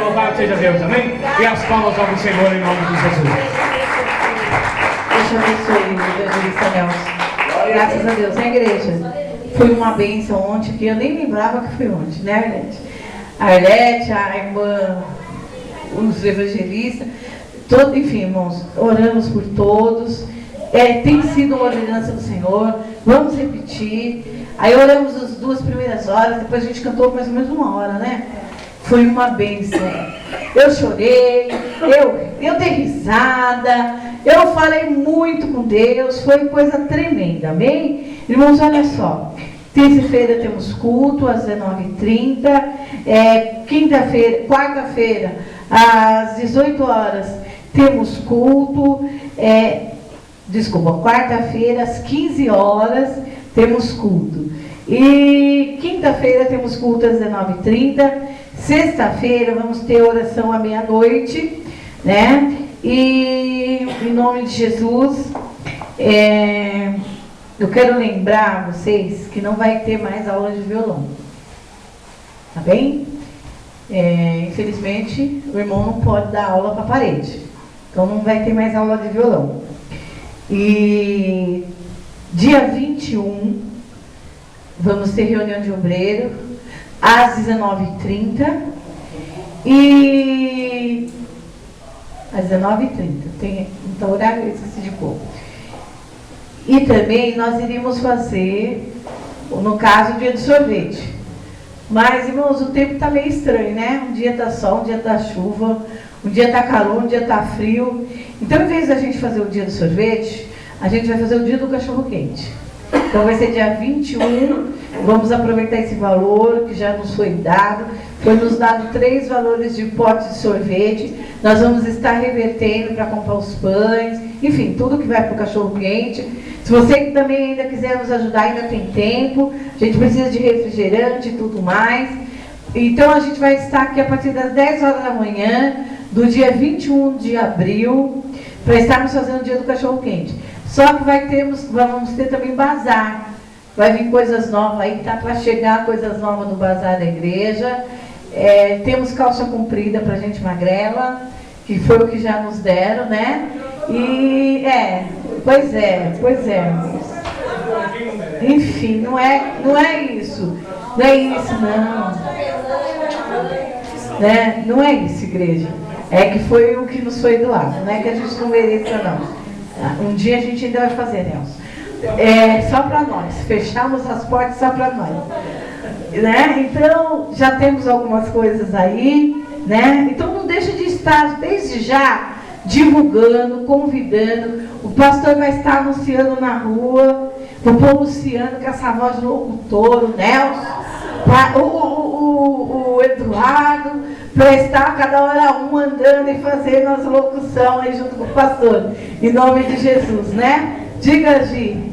louvado seja Deus, amém? E as palmas ao Senhor em nome de Jesus. Deus te abençoe, evangelista Nelson. Graças a Deus, né, igreja? Foi uma bênção ontem, que eu nem lembrava que foi ontem, né, Arlete? A Arlete, a irmã, os evangelistas, enfim, irmãos, oramos por todos. Tem sido uma ordenança do Senhor, vamos repetir. Aí oramos as 2 primeiras horas, depois a gente cantou mais ou menos 1 hora, né? Foi uma bênção. Eu chorei, eu dei risada, eu falei muito com Deus, foi coisa tremenda, amém? Irmãos, olha só, terça-feira temos culto às 19h30, quarta-feira, às 18 horas, temos culto, quarta-feira, às 15 horas, temos culto. E quinta-feira temos culto às 19h30. Sexta-feira vamos ter oração à meia-noite, né? E em nome de Jesus, eu quero lembrar vocês que não vai ter mais aula de violão. Tá bem? Infelizmente, o irmão não pode dar aula para a parede. Então não vai ter mais aula de violão. E dia 21, vamos ter reunião de obreiro, às 19h30. E às 19h30. Então, horário eu esqueci de pôr. E também nós iríamos fazer, no caso, o dia do sorvete. Mas, irmãos, o tempo está meio estranho, né? Um dia está sol, um dia está chuva, um dia está calor, um dia está frio. Então, em vez da gente fazer o dia do sorvete, a gente vai fazer o dia do cachorro-quente. Então, vai ser dia 21. Vamos aproveitar esse valor que já nos foi dado. Foi nos dado 3 valores de pote de sorvete. Nós vamos estar revertendo para comprar os pães. Enfim, tudo que vai para o cachorro-quente. Se você também ainda quiser nos ajudar, ainda tem tempo. A gente precisa de refrigerante e tudo mais. Então, a gente vai estar aqui a partir das 10 horas da manhã, do dia 21 de abril, para estarmos fazendo o dia do cachorro-quente. Só que vamos ter também bazar. Vai vir coisas novas aí, tá para chegar coisas novas no bazar da igreja. Temos calça comprida para gente magrela, que foi o que já nos deram, né? E pois é. Enfim, não é isso. Não é isso, não. Né? Não é isso, igreja. É que foi o que nos foi doado. Não é que a gente não mereça, não. Um dia a gente ainda vai fazer, Nelson. Só para nós. Fechamos as portas só para nós. Né? Então, já temos algumas coisas aí, né? Então, não deixa de estar, desde já, divulgando, convidando. O pastor vai estar anunciando na rua. Vou pôr o Luciano com essa voz de locutor, o Nelson, o Eduardo, para estar cada hora um andando e fazendo as locuções aí junto com o pastor. Em nome de Jesus, né? Diga, Gi.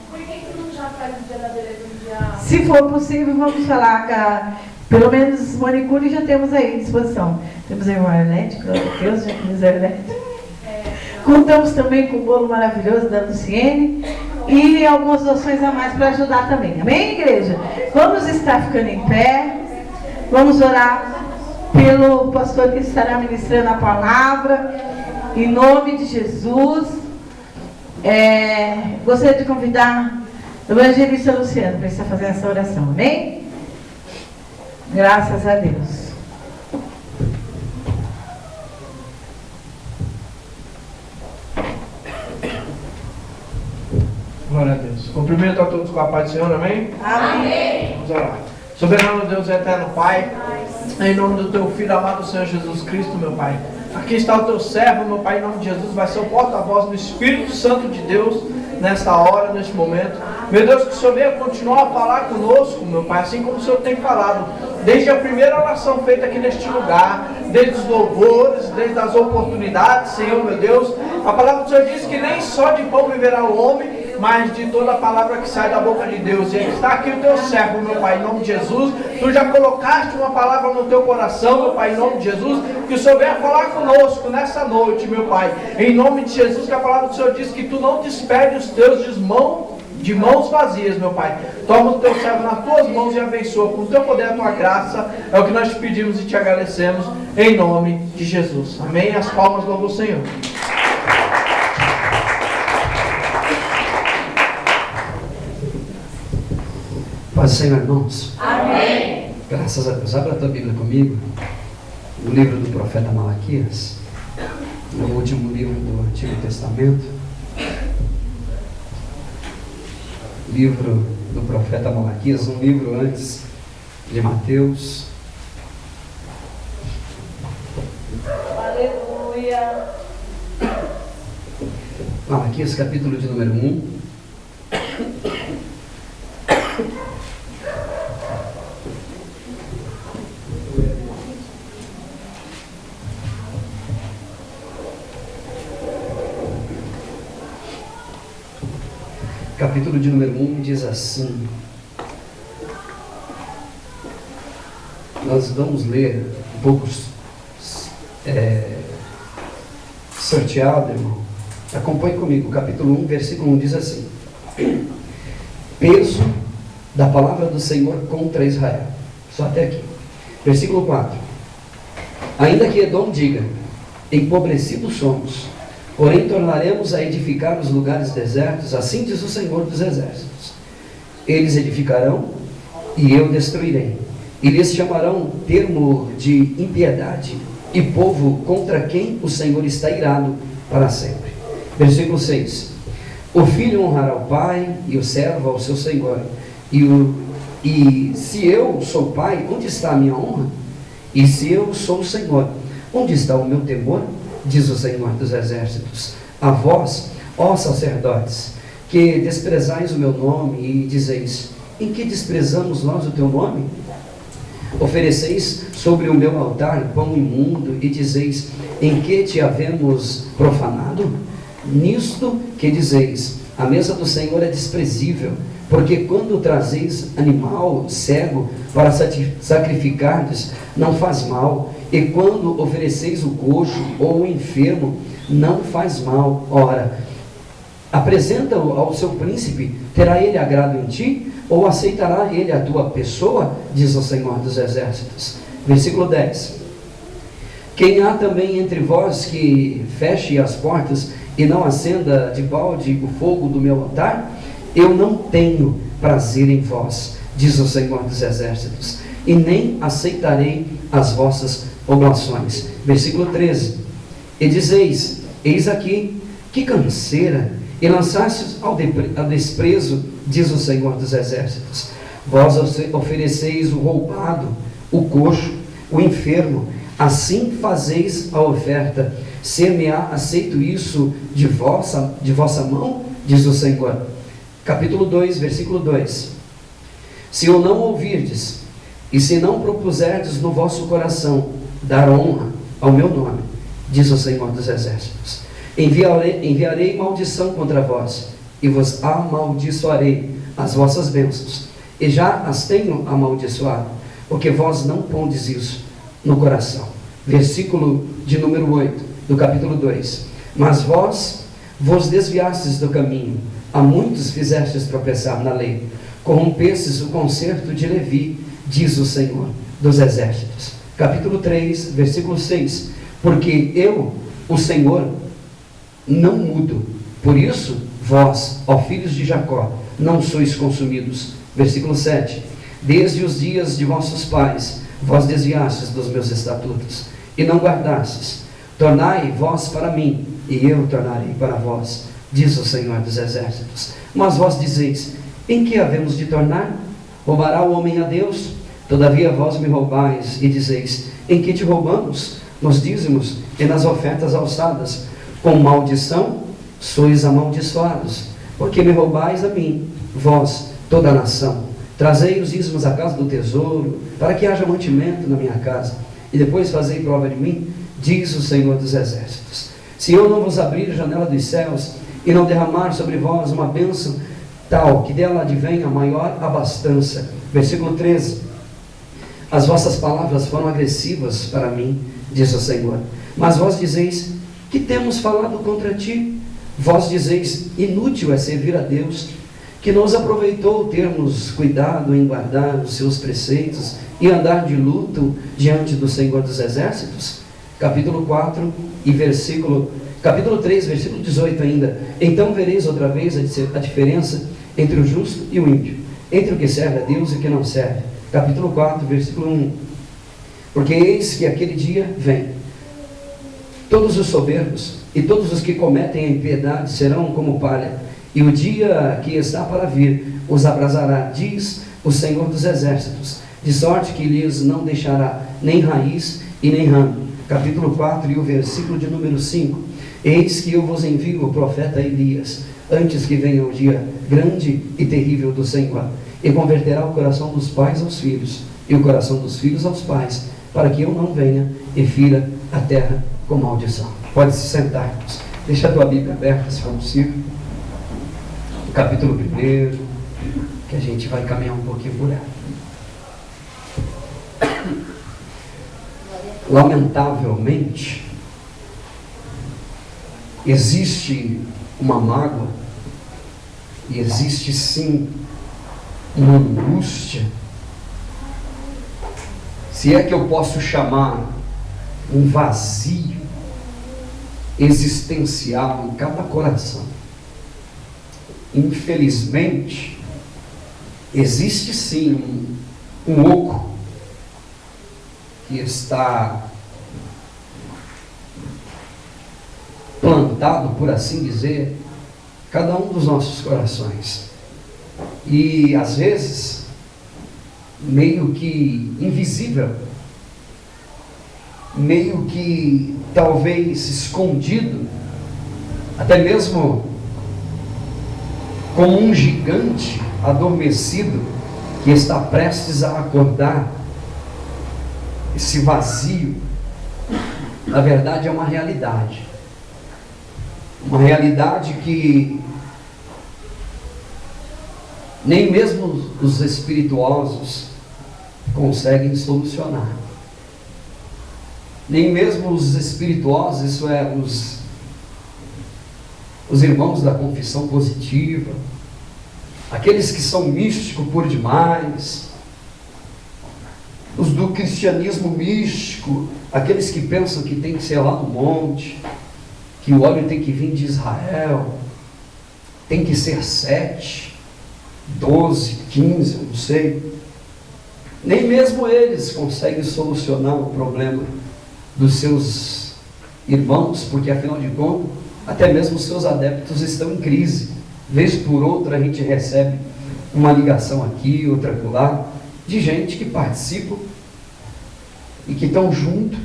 Por que não já faz o dia da beleza um dia? Se for possível, vamos falar com pelo menos manicure já temos aí à disposição. Temos a irmã Arlete, glória a Deus, já temos a Arlete. Contamos também com o bolo maravilhoso da Luciene e algumas doações a mais para ajudar também. Amém, igreja? Vamos estar ficando em pé. Vamos orar pelo pastor que estará ministrando a palavra. Em nome de Jesus. Gostaria de convidar o evangelista Luciano para estar fazendo essa oração. Amém? Graças a Deus. Glória a Deus. Cumprimento a todos com a paz do Senhor, amém? Amém. Vamos orar. Soberano Deus e eterno Pai, em nome do teu Filho amado Senhor Jesus Cristo, meu Pai. Aqui está o teu servo, meu Pai, em nome de Jesus, vai ser o porta-voz do Espírito Santo de Deus nesta hora, neste momento. Meu Deus, que o Senhor venha continuar a falar conosco, meu Pai, assim como o Senhor tem falado, desde a primeira oração feita aqui neste lugar, desde os louvores, desde as oportunidades, Senhor, meu Deus. A palavra do Senhor diz que nem só de pão viverá o homem, mas de toda a palavra que sai da boca de Deus. E está aqui o teu servo, meu Pai, em nome de Jesus. Tu já colocaste uma palavra no teu coração, meu Pai, em nome de Jesus, que o Senhor venha falar conosco nessa noite, meu Pai, em nome de Jesus, que a palavra do Senhor diz que tu não despede os teus de mão de mãos vazias, meu Pai. Toma o teu servo nas tuas mãos e abençoa com o teu poder, a tua graça. É o que nós te pedimos e te agradecemos, em nome de Jesus. Amém? As palmas louvam o Senhor. Paz do Senhor, irmãos. Amém. Graças a Deus. Abra a tua Bíblia comigo, no livro do profeta Malaquias, no último livro do Antigo Testamento. Livro do profeta Malaquias, um livro antes de Mateus. Aleluia. Malaquias, capítulo de número 1. Capítulo de número 1 diz assim. Nós vamos ler um pouco sorteado, irmão. Acompanhe comigo. O capítulo 1, versículo 1 diz assim: peso da palavra do Senhor contra Israel. Só até aqui. Versículo 4: ainda que Edom diga, empobrecidos somos, porém tornaremos a edificar os lugares desertos, assim diz o Senhor dos Exércitos. Eles edificarão e eu destruirei, e lhes chamarão termo de impiedade e povo contra quem o Senhor está irado para sempre. Versículo 6: o filho honrará o pai e o servo ao seu senhor, e se eu sou pai, onde está a minha honra? E se eu sou o Senhor, onde está o meu temor? Diz o Senhor dos Exércitos. A vós, ó sacerdotes, que desprezais o meu nome e dizeis, em que desprezamos nós o teu nome? Ofereceis sobre o meu altar pão imundo e dizeis, em que te havemos profanado? Nisto que dizeis, a mesa do Senhor é desprezível, porque quando trazeis animal cego para sacrificardes, não faz mal, e quando ofereceis o coxo ou o enfermo, não faz mal. Ora, apresenta-o ao seu príncipe, terá ele agrado em ti, ou aceitará ele a tua pessoa? Diz o Senhor dos Exércitos. Versículo 10: quem há também entre vós que feche as portas e não acenda de balde o fogo do meu altar? Eu não tenho prazer em vós, diz o Senhor dos Exércitos, e nem aceitarei as vossas oblações. Versículo 13: e dizeis, eis aqui, que canseira, e lançastes ao desprezo, diz o Senhor dos Exércitos. Vós ofereceis o roubado, o coxo, o enfermo, assim fazeis a oferta. Ser-me-á aceito isso de vossa mão, diz o Senhor. Capítulo 2, versículo 2: se eu não ouvirdes, e se não propuserdes no vosso coração dar honra ao meu nome, diz o Senhor dos Exércitos, enviarei maldição contra vós, e vos amaldiçoarei as vossas bênçãos, e já as tenho amaldiçoado, porque vós não pondes isso no coração. Versículo de número 8, do capítulo 2: mas vós vos desviastes do caminho, a muitos fizestes tropeçar na lei, corrompestes o concerto de Levi, diz o Senhor dos Exércitos. Capítulo 3, versículo 6: porque eu, o Senhor, não mudo, por isso vós, ó filhos de Jacó, não sois consumidos. Versículo 7: desde os dias de vossos pais, vós desviastes dos meus estatutos, e não guardastes. Tornai vós para mim, e eu tornarei para vós, diz o Senhor dos Exércitos. Mas vós dizeis, em que havemos de tornar? Roubará o homem a Deus? Todavia vós me roubais, e dizeis, em que te roubamos? Nos dízimos e nas ofertas alçadas. Com maldição sois amaldiçoados, porque me roubais a mim, vós, toda a nação. Trazei os dízimos à casa do tesouro, para que haja mantimento na minha casa, e depois fazei prova de mim, diz o Senhor dos Exércitos. Se eu não vos abrir a janela dos céus, e não derramar sobre vós uma bênção tal, que dela advenha maior abastança. Versículo 13: as vossas palavras foram agressivas para mim, diz o Senhor. Mas vós dizeis, que temos falado contra ti? Vós dizeis, inútil é servir a Deus. que nos aproveitou termos cuidado em guardar os seus preceitos e andar de luto diante do Senhor dos Exércitos? Capítulo 4 e capítulo 3, versículo 18 ainda. Então vereis outra vez a diferença entre o justo e o ímpio, entre o que serve a Deus e o que não serve. Capítulo 4, versículo 1. Porque eis que aquele dia vem, todos os soberbos e todos os que cometem a impiedade serão como palha, e o dia que está para vir os abrasará, diz o Senhor dos Exércitos, de sorte que lhes não deixará nem raiz e nem ramo. Capítulo 4 e o versículo de número 5. Eis que eu vos envio o profeta Elias, antes que venha o dia grande e terrível do Senhor, e converterá o coração dos pais aos filhos, e o coração dos filhos aos pais, para que eu não venha e fira a terra com maldição. Pode se sentar. Deixa a tua Bíblia aberta, se for possível. O capítulo 1, que a gente vai caminhar um pouquinho por ela. Lamentavelmente, existe uma mágoa, e existe sim uma angústia, se é que eu posso chamar um vazio existencial em cada coração. Infelizmente, existe sim um oco que está plantado, por assim dizer, cada um dos nossos corações. E às vezes, meio que invisível, meio que talvez escondido, até mesmo como um gigante adormecido que está prestes a acordar. Esse vazio, na verdade, é uma realidade que nem mesmo os espirituosos conseguem solucionar. Nem mesmo os espirituosos, isso é, os irmãos da confissão positiva, aqueles que são místicos por demais, os do cristianismo místico, aqueles que pensam que tem que ser lá no monte, que o óleo tem que vir de Israel, tem que ser 7, 12, 15, eu não sei. Nem mesmo eles conseguem solucionar o problema dos seus irmãos, porque afinal de contas, até mesmo os seus adeptos estão em crise. Vez por outra a gente recebe uma ligação aqui, outra acolá, de gente que participa e que estão junto,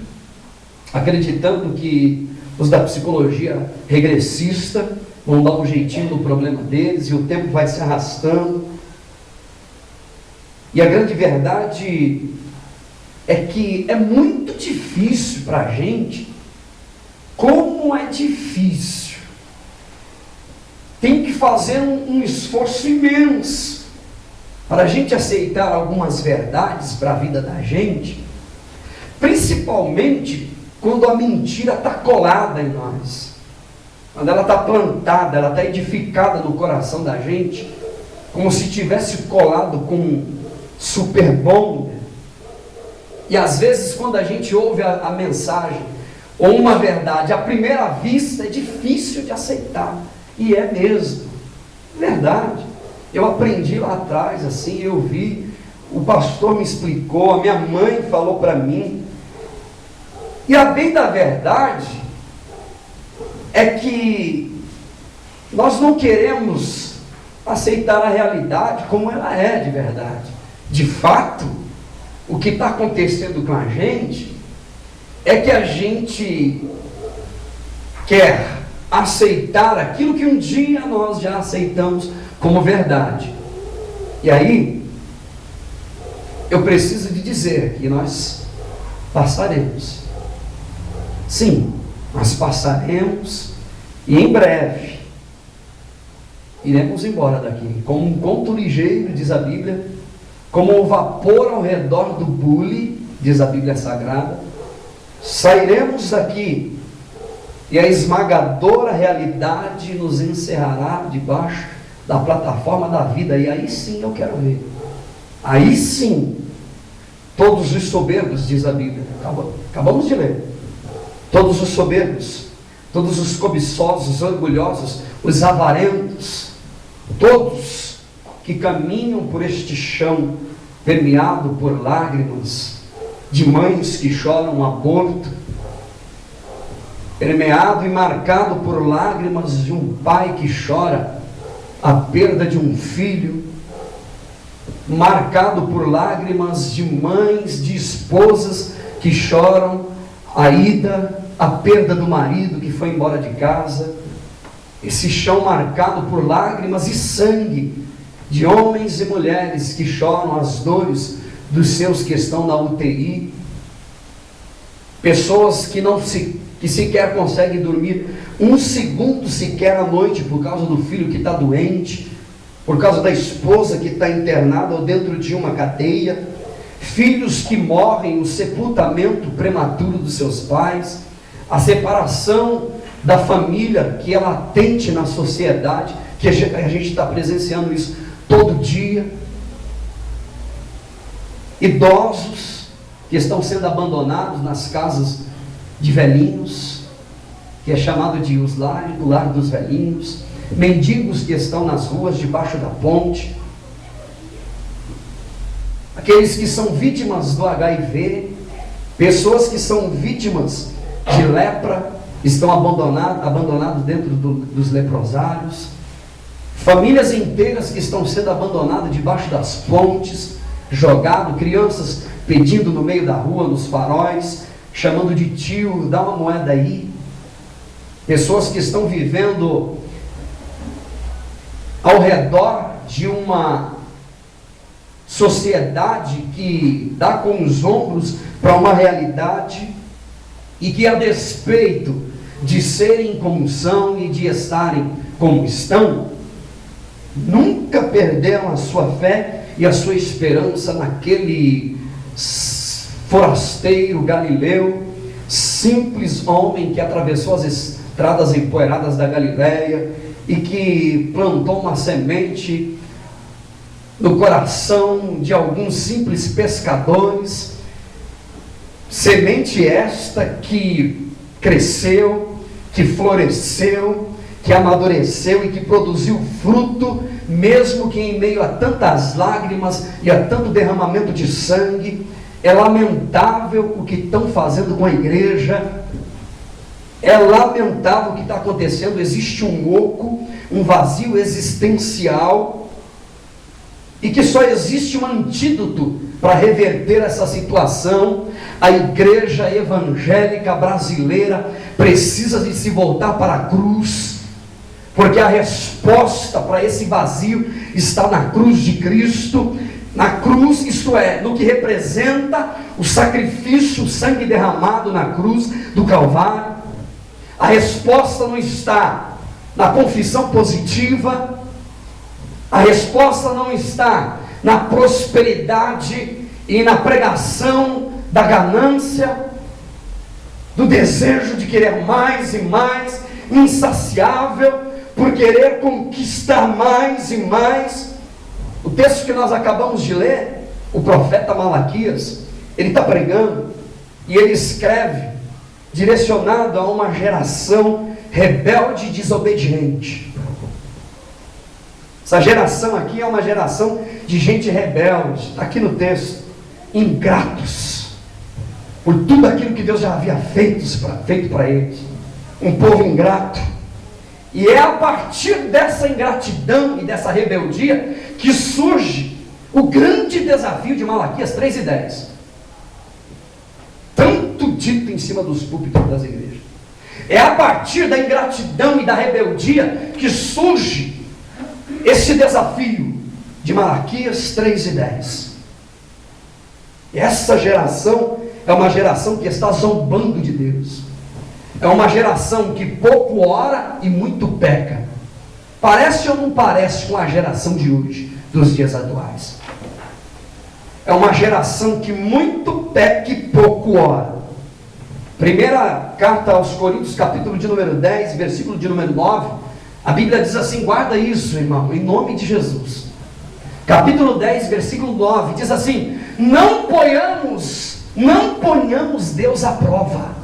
acreditando que os da psicologia regressista vão dar um jeitinho no problema deles e o tempo vai se arrastando. E a grande verdade é que é muito difícil para a gente. Como é difícil. Tem que fazer um esforço imenso para a gente aceitar algumas verdades para a vida da gente, principalmente quando a mentira está colada em nós, quando ela está plantada, ela está edificada no coração da gente, como se tivesse colado com um super bonder. E às vezes quando a gente ouve a mensagem ou uma verdade, à primeira vista é difícil de aceitar, e é mesmo, verdade. Eu aprendi lá atrás, assim, eu vi, o pastor me explicou, a minha mãe falou para mim. E a bem da verdade é que nós não queremos aceitar a realidade como ela é de verdade. De fato, o que está acontecendo com a gente é que a gente quer aceitar aquilo que um dia nós já aceitamos como verdade. E aí, eu preciso de dizer que nós passaremos. Sim, nós passaremos e em breve iremos embora daqui. Como um conto ligeiro, diz a Bíblia, como um vapor ao redor do bule, diz a Bíblia Sagrada, sairemos daqui e a esmagadora realidade nos encerrará debaixo da plataforma da vida, e aí sim eu quero ver. Aí sim, todos os soberbos, diz a Bíblia, acabamos de ler, todos os soberbos, todos os cobiçosos, orgulhosos, os avarentos, todos que caminham por este chão permeado por lágrimas de mães que choram aborto, permeado e marcado por lágrimas de um pai que chora a perda de um filho, marcado por lágrimas de mães, de esposas que choram a ida, a perda do marido que foi embora de casa, esse chão marcado por lágrimas e sangue de homens e mulheres que choram as dores dos seus que estão na UTI, pessoas que sequer conseguem dormir um segundo sequer à noite por causa do filho que está doente, por causa da esposa que está internada ou dentro de uma cadeia, filhos que morrem, o sepultamento prematuro dos seus pais, a separação da família que é latente na sociedade, que a gente está presenciando isso todo dia, idosos que estão sendo abandonados nas casas de velhinhos, que é chamado de o lar dos velhinhos, mendigos que estão nas ruas debaixo da ponte, aqueles que são vítimas do HIV, pessoas que são vítimas de lepra, estão abandonados dentro dos leprosários, famílias inteiras que estão sendo abandonadas debaixo das pontes, jogado, crianças pedindo no meio da rua, nos faróis, chamando de tio, dá uma moeda aí, pessoas que estão vivendo ao redor de uma sociedade que dá com os ombros para uma realidade e que, a despeito de serem como são e de estarem como estão, nunca perderam a sua fé e a sua esperança naquele forasteiro galileu, simples homem que atravessou as estradas empoeiradas da Galileia e que plantou uma semente no coração de alguns simples pescadores, semente esta que cresceu, que floresceu, que amadureceu e que produziu fruto, mesmo que em meio a tantas lágrimas e a tanto derramamento de sangue. É lamentável o que estão fazendo com a igreja, é lamentável o que está acontecendo. Existe um oco, um vazio existencial, e que só existe um antídoto para reverter essa situação. A igreja evangélica brasileira precisa de se voltar para a cruz, porque a resposta para esse vazio está na cruz de Cristo. Na cruz, isto é, no que representa o sacrifício, o sangue derramado na cruz do Calvário. A resposta não está na confissão positiva, a resposta não está na prosperidade e na pregação da ganância, do desejo de querer mais e mais, insaciável por querer conquistar mais e mais. O texto que nós acabamos de ler, o profeta Malaquias, ele está pregando e ele escreve direcionado a uma geração rebelde e desobediente. Essa geração aqui é uma geração de gente rebelde, está aqui no texto, ingratos por tudo aquilo que Deus já havia feito para eles, um povo ingrato. E é a partir dessa ingratidão e dessa rebeldia que surge o grande desafio de Malaquias 3:10, tanto dito em cima dos púlpitos das igrejas. É a partir da ingratidão e da rebeldia que surge esse desafio de Malaquias 3:10. Essa geração é uma geração que está zombando de Deus. É uma geração que pouco ora e muito peca. Parece ou não parece com a geração de hoje, dos dias atuais? É uma geração que muito peca e pouco ora. Primeira carta aos Coríntios, capítulo de número 10, versículo de número 9, A Bíblia diz assim, guarda isso, irmão, em nome de Jesus. Capítulo 10, versículo 9, diz assim: não ponhamos Deus à prova.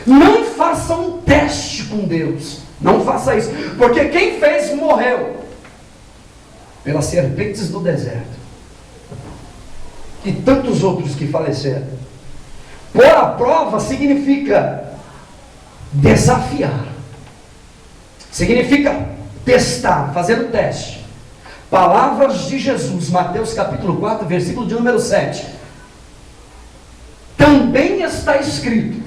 Não faça um teste com Deus. Não faça isso, porque quem fez morreu pelas serpentes do deserto, e tantos outros que faleceram. Pôr à prova significa desafiar, significa testar, fazer o teste. Palavras de Jesus, Mateus capítulo 4, versículo de número 7. Também está escrito: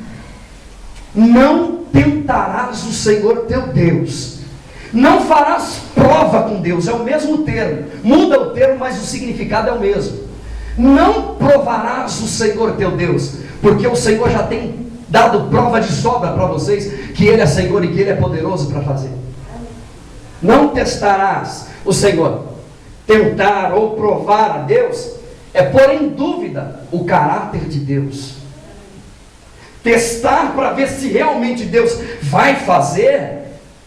não tentarás o Senhor teu Deus. Não farás prova com Deus, é o mesmo termo, muda o termo, mas o significado é o mesmo. Não provarás o Senhor teu Deus, porque o Senhor já tem dado prova de sobra para vocês, que Ele é Senhor e que Ele é poderoso para fazer. Não testarás o Senhor. Tentar ou provar a Deus é pôr em dúvida o caráter de Deus. Testar para ver se realmente Deus vai fazer,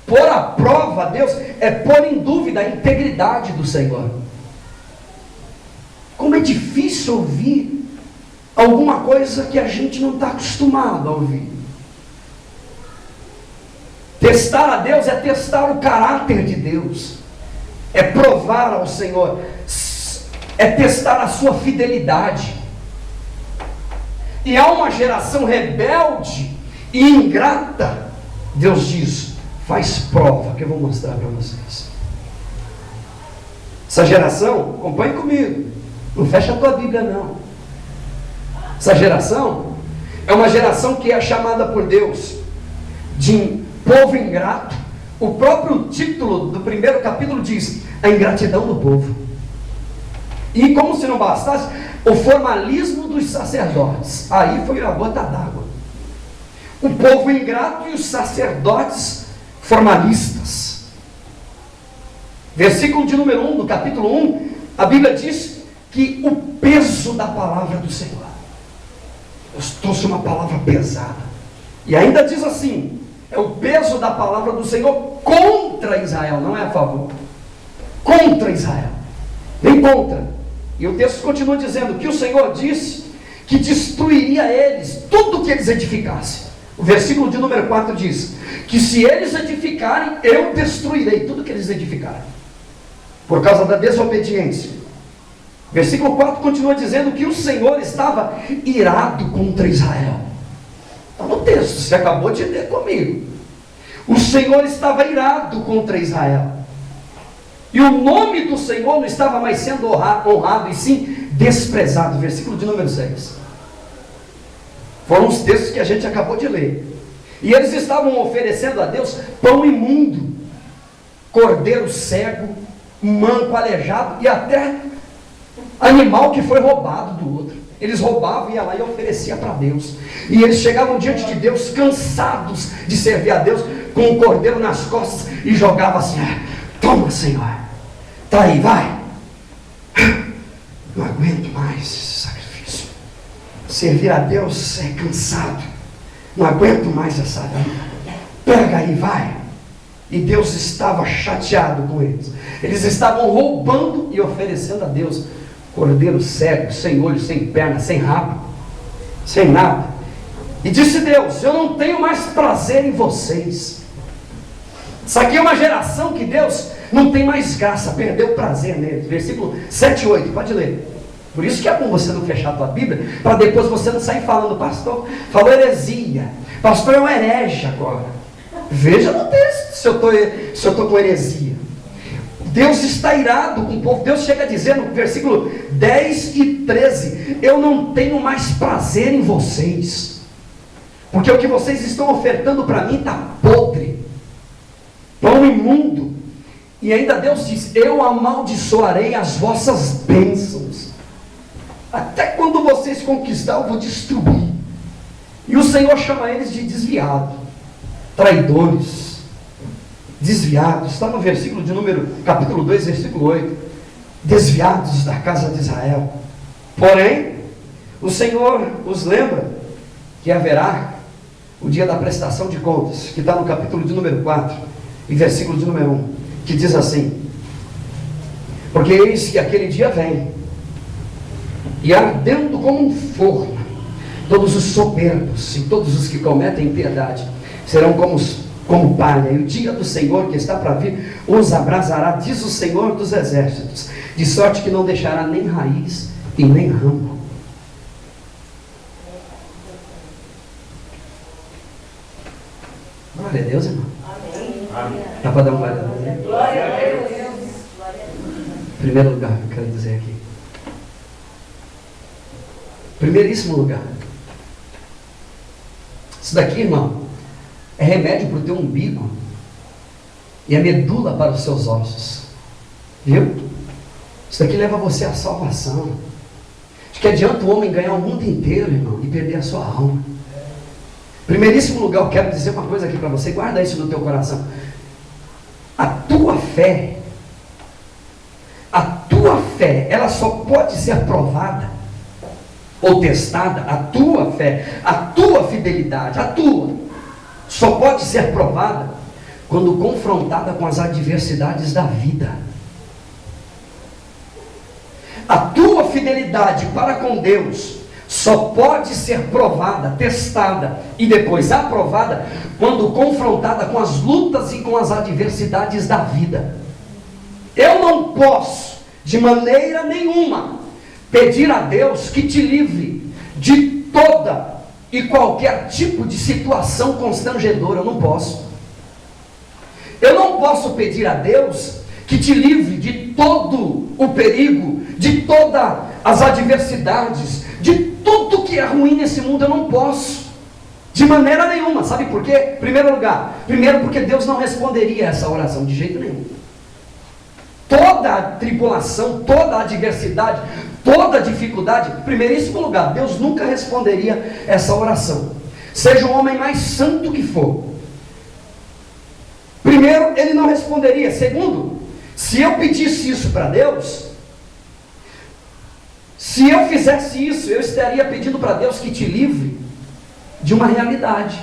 pôr à prova a Deus, é pôr em dúvida a integridade do Senhor. Como é difícil ouvir alguma coisa que a gente não está acostumado a ouvir. Testar a Deus é testar o caráter de Deus, é provar ao Senhor, é testar a sua fidelidade. E há uma geração rebelde e ingrata. Deus diz: faz prova que eu vou mostrar para vocês. Essa geração, acompanhe comigo, não fecha a tua Bíblia não. Essa geração é uma geração que é chamada por Deus de povo ingrato. O próprio título do primeiro capítulo diz: a ingratidão do povo. E como se não bastasse, o formalismo dos sacerdotes. Aí foi a gota d'água. O povo ingrato e os sacerdotes formalistas. Versículo de número 1 do capítulo 1, a Bíblia diz que o peso da palavra do Senhor. Eu trouxe uma palavra pesada. E ainda diz assim: é o peso da palavra do Senhor contra Israel, não é a favor. Contra Israel, nem contra. E o texto continua dizendo que o Senhor disse que destruiria eles, tudo que eles edificassem. O versículo de número 4 diz que se eles edificarem, eu destruirei tudo que eles edificarem, por causa da desobediência. Versículo 4 continua dizendo que o Senhor estava irado contra Israel. Está no texto, você acabou de ler comigo. O Senhor estava irado contra Israel. E o nome do Senhor não estava mais sendo honrado, e sim desprezado. Versículo de número 6. Foram os textos que a gente acabou de ler. E eles estavam oferecendo a Deus pão imundo, cordeiro cego, manco aleijado e até animal que foi roubado do outro. Eles roubavam e iam lá e ofereciam para Deus. E eles chegavam diante de Deus cansados de servir a Deus, com o cordeiro nas costas, e jogavam assim: toma, Senhor, tá aí, vai. Não aguento mais esse sacrifício. Servir a Deus é cansado. Não aguento mais essa vida. Pega aí, vai. E Deus estava chateado com eles. Eles estavam roubando e oferecendo a Deus cordeiro cego, sem olho, sem perna, sem rabo, sem nada. E disse Deus: eu não tenho mais prazer em vocês. Isso aqui é uma geração que Deus não tem mais graça, perdeu o prazer neles. Versículo 7 e 8, pode ler. Por isso que é bom você não fechar a tua Bíblia, para depois você não sair falando: pastor falou heresia, pastor é um herege agora. Veja no texto se eu estou com heresia. Deus está irado com o povo. Deus chega a dizer no versículo 10 e 13: eu não tenho mais prazer em vocês, porque o que vocês estão ofertando para mim está podre, pão imundo. E ainda Deus diz: eu amaldiçoarei as vossas bênçãos. Até quando vocês conquistar, eu vou destruir. E o Senhor chama eles de desviado, traidores, desviados. Está no versículo de número, capítulo 2, versículo 8. Desviados da casa de Israel. Porém, o Senhor os lembra que haverá o dia da prestação de contas, que está no capítulo de número 4, e versículo de número 1, que diz assim: porque eis que aquele dia vem, e ardendo como um forno, todos os soberbos e todos os que cometem impiedade serão como palha, e o dia do Senhor que está para vir os abrasará, diz o Senhor dos exércitos, de sorte que não deixará nem raiz e nem ramo. Glória a Deus, irmão. Amém. Dá para dar uma glória a Deus, né? Glória a Deus. Em primeiro lugar, eu quero dizer aqui, primeiríssimo lugar, isso daqui, irmão, é remédio para o teu umbigo e a medula para os seus ossos, viu? Isso daqui leva você à salvação. De que adianta o homem ganhar o mundo inteiro, irmão, e perder a sua alma? Primeiríssimo lugar, eu quero dizer uma coisa aqui para você, guarda isso no teu coração. A tua fé, ela só pode ser aprovada ou testada, a tua fé, a tua fidelidade, só pode ser provada quando confrontada com as adversidades da vida. A tua fidelidade para com Deus só pode ser provada, testada e depois aprovada quando confrontada com as lutas e com as adversidades da vida. Eu não posso, de maneira nenhuma, pedir a Deus que te livre de toda e qualquer tipo de situação constrangedora. Eu não posso. Eu não posso pedir a Deus que te livre de todo o perigo, de todas as adversidades, de tudo que é ruim nesse mundo. Eu não posso, de maneira nenhuma. Sabe por quê? Primeiro lugar, porque Deus não responderia essa oração de jeito nenhum. Toda a tribulação, toda a adversidade, toda a dificuldade, em primeiríssimo lugar, Deus nunca responderia essa oração, seja o homem mais santo que for. Primeiro, ele não responderia. Segundo, se eu pedisse isso para Deus, se eu fizesse isso, eu estaria pedindo para Deus que te livre de uma realidade.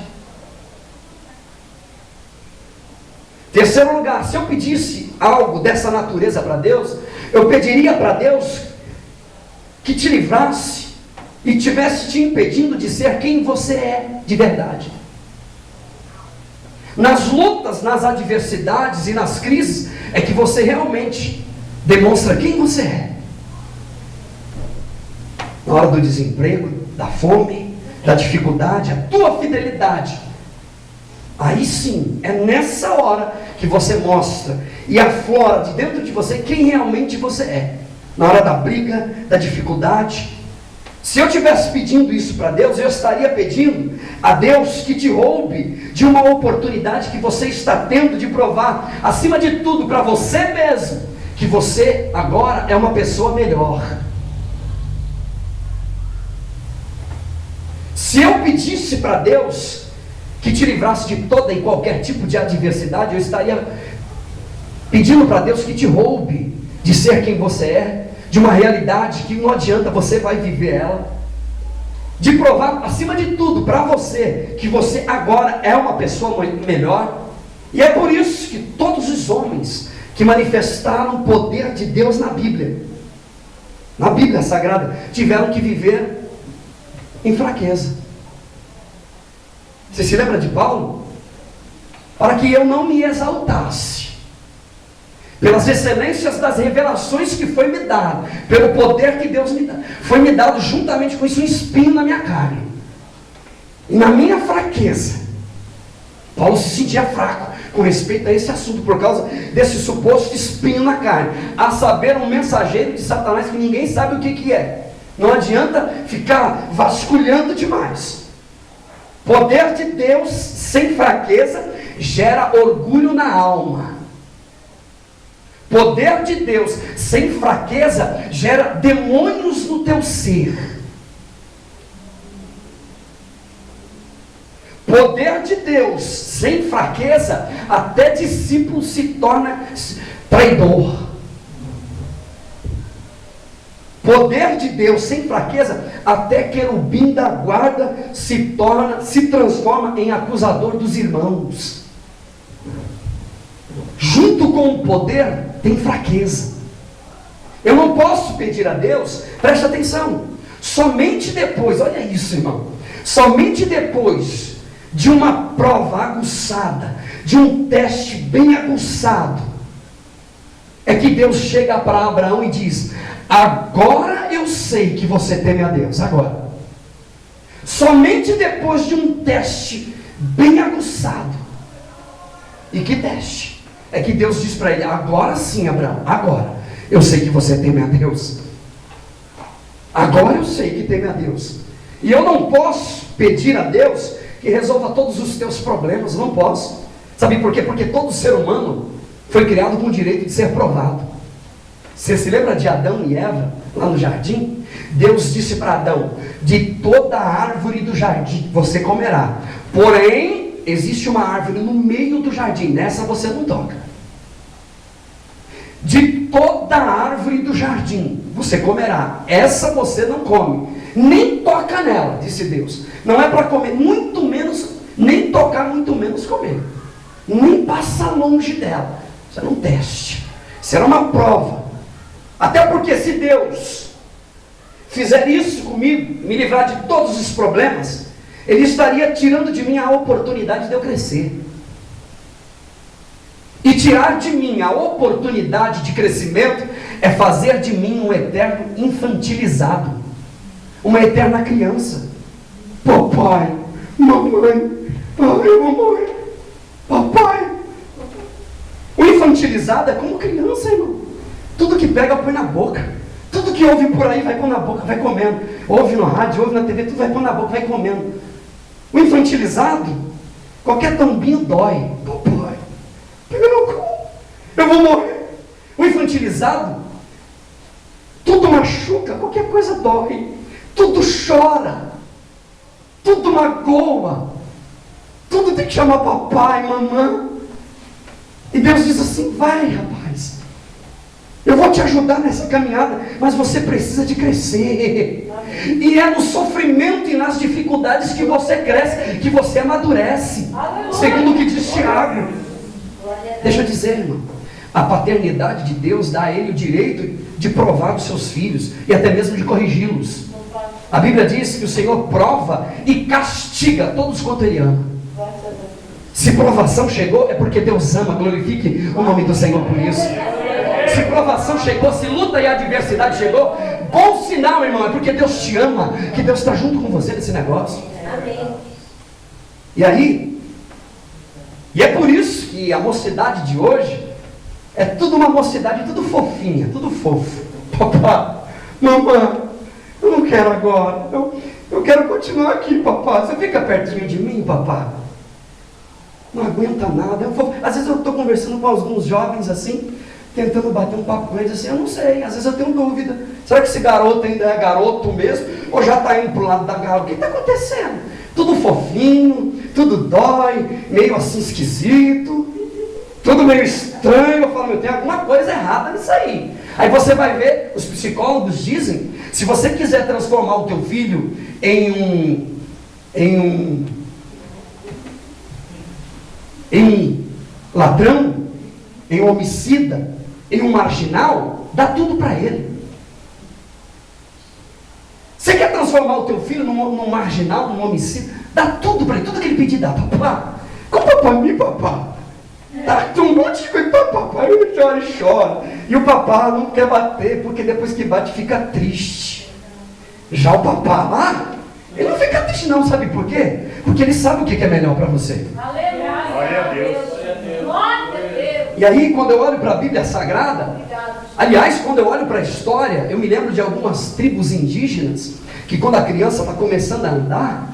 Terceiro lugar, se eu pedisse algo dessa natureza para Deus, eu pediria para Deus que te livrasse e tivesse te impedindo de ser quem você é de verdade. Nas lutas, nas adversidades e nas crises é que você realmente demonstra quem você é. Na hora do desemprego, da fome, da dificuldade, a tua fidelidade, aí sim, é nessa hora que você mostra e aflora de dentro de você quem realmente você é. Na hora da briga, da dificuldade. Se eu estivesse pedindo isso para Deus, eu estaria pedindo a Deus que te roube de uma oportunidade que você está tendo de provar, acima de tudo, para você mesmo, que você agora é uma pessoa melhor. Se eu pedisse para Deus que te livrasse de toda e qualquer tipo de adversidade, eu estaria pedindo para Deus que te roube de ser quem você é, de uma realidade que não adianta, você vai viver ela, de provar acima de tudo para você que você agora é uma pessoa melhor. E é por isso que todos os homens que manifestaram o poder de Deus na Bíblia Sagrada, tiveram que viver em fraqueza. Você se lembra de Paulo? Para que eu não me exaltasse pelas excelências das revelações que foi me dado, pelo poder que Deus me dá, foi me dado juntamente com isso um espinho na minha carne. E na minha fraqueza, Paulo se sentia fraco com respeito a esse assunto, por causa desse suposto espinho na carne, a saber, um mensageiro de Satanás que ninguém sabe o que é. Não adianta ficar vasculhando demais. Poder de Deus sem fraqueza gera orgulho na alma. Poder de Deus sem fraqueza gera demônios no teu ser. Poder de Deus sem fraqueza, até discípulo se torna traidor. Poder de Deus sem fraqueza, até querubim da guarda se transforma em acusador dos irmãos. Junto com o poder tem fraqueza. Eu não posso pedir a Deus, preste atenção, somente depois, olha isso, irmão, somente depois de uma prova aguçada, de um teste bem aguçado, é que Deus chega para Abraão e diz: agora eu sei que você teme a Deus. Agora, somente depois de um teste bem aguçado. E que teste? É que Deus diz para ele: agora sim, Abraão, agora eu sei que você teme a Deus. Agora eu sei que teme a Deus. E eu não posso pedir a Deus que resolva todos os teus problemas. Não posso. Sabe por quê? Porque todo ser humano foi criado com o direito de ser provado. Você se lembra de Adão e Eva, lá no jardim? Deus disse para Adão: de toda a árvore do jardim você comerá, porém, existe uma árvore no meio do jardim, nessa você não toca. De toda a árvore do jardim você comerá, essa você não come, nem toca nela, disse Deus. Não é para comer, muito menos, nem tocar, muito menos comer, nem passar longe dela. Isso era um teste, isso era uma prova. Até porque se Deus fizer isso comigo, me livrar de todos os problemas, Ele estaria tirando de mim a oportunidade de eu crescer. E tirar de mim a oportunidade de crescimento é fazer de mim um eterno infantilizado, uma eterna criança. Papai, mamãe, eu vou morrer. Papai. O infantilizado é como criança, irmão. Tudo que pega põe na boca. Tudo que ouve por aí vai pôr na boca, vai comendo. Ouve no rádio, ouve na TV, tudo vai pôr na boca, vai comendo. O infantilizado, qualquer tombinho dói. Papai, eu não como, eu vou morrer. O infantilizado, tudo machuca, qualquer coisa dói. Tudo chora, tudo magoa, tudo tem que chamar papai, mamãe. E Deus diz assim: vai, rapaz, eu vou te ajudar nessa caminhada, mas você precisa de crescer. E é no sofrimento e nas dificuldades que você cresce, que você amadurece. Segundo o que diz Tiago. Deixa eu dizer, irmão, a paternidade de Deus dá a Ele o direito de provar os seus filhos e até mesmo de corrigi-los. A Bíblia diz que o Senhor prova e castiga todos quanto Ele ama. Se provação chegou, é porque Deus ama. Glorifique o nome do Senhor por isso. Se provação chegou, se luta e adversidade chegou, bom sinal, irmão, é porque Deus te ama, que Deus está junto com você nesse negócio. Amém. E aí, e é por isso que a mocidade de hoje é tudo uma mocidade, tudo fofinha, tudo fofo. Papai, mamãe, eu não quero agora, eu quero continuar aqui, papai. Você fica pertinho de mim, papai? Não aguenta nada. Às vezes eu estou conversando com alguns jovens assim, tentando bater um papo com eles assim, eu não sei, às vezes eu tenho dúvida. Será que esse garoto ainda é garoto mesmo? Ou já está indo para o lado da garota? O que está acontecendo? Tudo fofinho, tudo dói, meio assim esquisito, tudo meio estranho. Eu falo, tem alguma coisa errada nisso aí. Aí você vai ver, os psicólogos dizem, se você quiser transformar o teu filho em um ladrão, em um homicida, em um marginal, dá tudo para ele. Você quer transformar o teu filho num marginal, num homicida? Dá tudo para ele, tudo que ele pedir dá. Papá, compra para mim, papá. Tem um monte de coisa para papai, ele chora e chora. E o papá não quer bater, porque depois que bate fica triste. Já o papá lá, ele não fica triste não, sabe por quê? Porque ele sabe o que é melhor para você. Aleluia. Glória a Deus. Glória a Deus. E aí, quando eu olho para a Bíblia Sagrada, aliás, quando eu olho para a história, eu me lembro de algumas tribos indígenas, que quando a criança está começando a andar,